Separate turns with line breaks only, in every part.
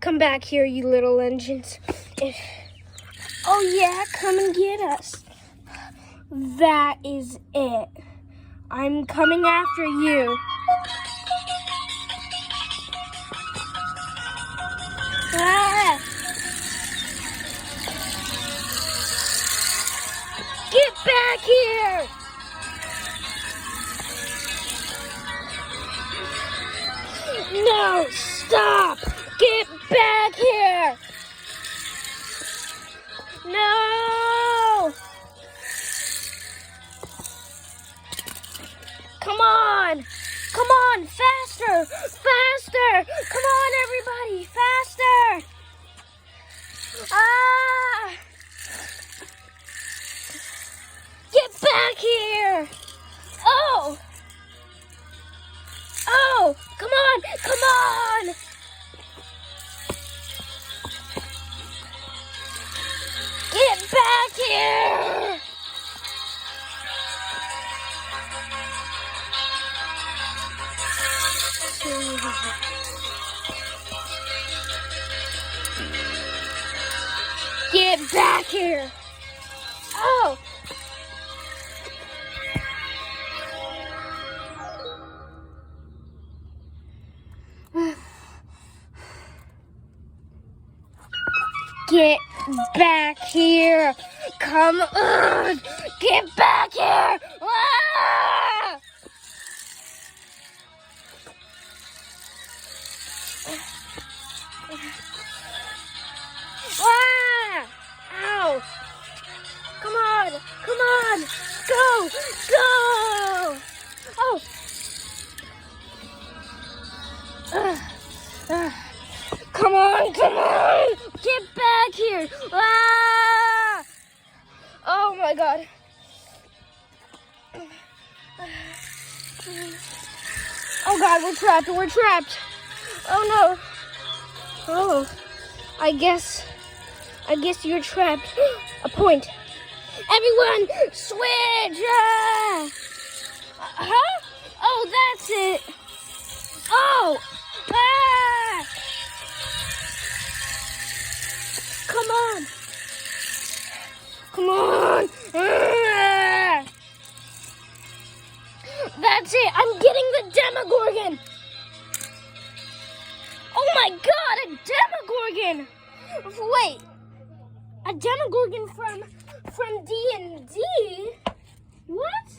Come back here, you little engines. Oh yeah, come and get us. That is it. I'm coming after you. Ah! Get back here! No, stop! Get back here! No! Come on! Come on! Faster! Faster! Come on, everybody! Faster! Ah! Get back here! Oh! Oh! Come on! Come on! Get back here! Get back here! Oh! Get back here! Come on! Get back here! Ah! Ah! Ow! Come on! Come on! Go! Go! Oh! Come on! Come on! Get back here! Ah! Oh my God! Oh God! We're trapped! We're trapped! Oh no! Oh, I guess you're trapped. A point. Everyone, switch! Huh? Oh, that's it. Oh! Ah! Come on! Come on! Ah! That's it. I'm getting the Demogorgon. Oh my God, a Demogorgon! Wait, a Demogorgon from D&D? What?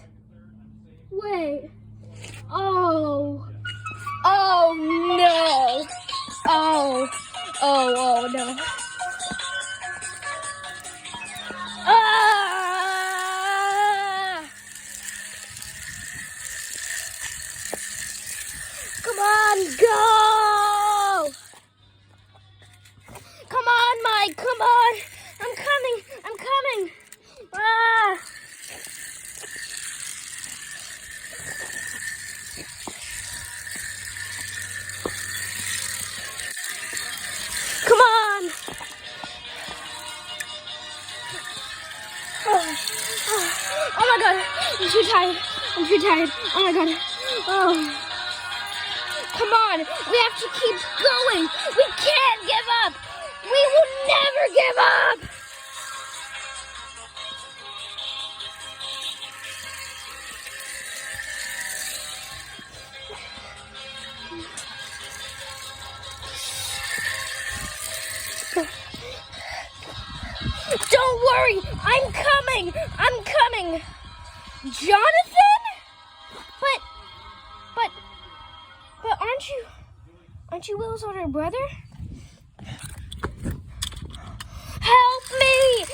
Wait. Oh no. Oh no. Ah! Come on, go! Come on, Mike, come on! I'm coming! Ah! Come on! Oh my God, I'm too tired. Oh my God. Oh. Come on, we have to keep going. We can't give up. We will never give up. Don't worry, I'm coming. Jonathan? But aren't you Will's older brother? Help me,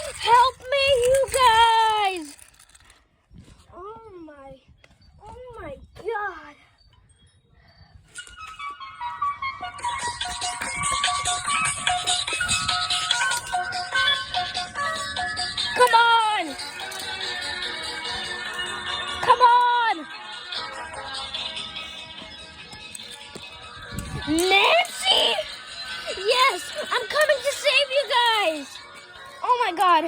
you guys! Oh my God. Come on! Nancy? Yes, I'm coming to save you guys! Oh my God.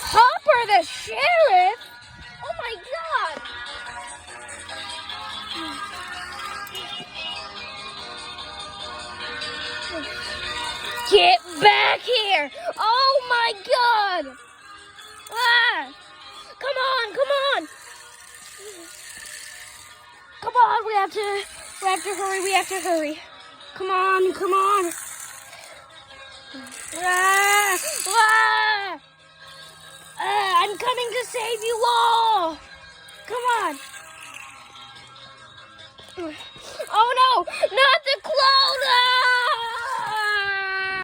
Hopper the sheriff? Oh my God. Get back here! Oh my god! Ah! Come on, come on! Come on, we have to hurry, we have to hurry. Come on, come on. Ah! Ah! I'm coming to save you all!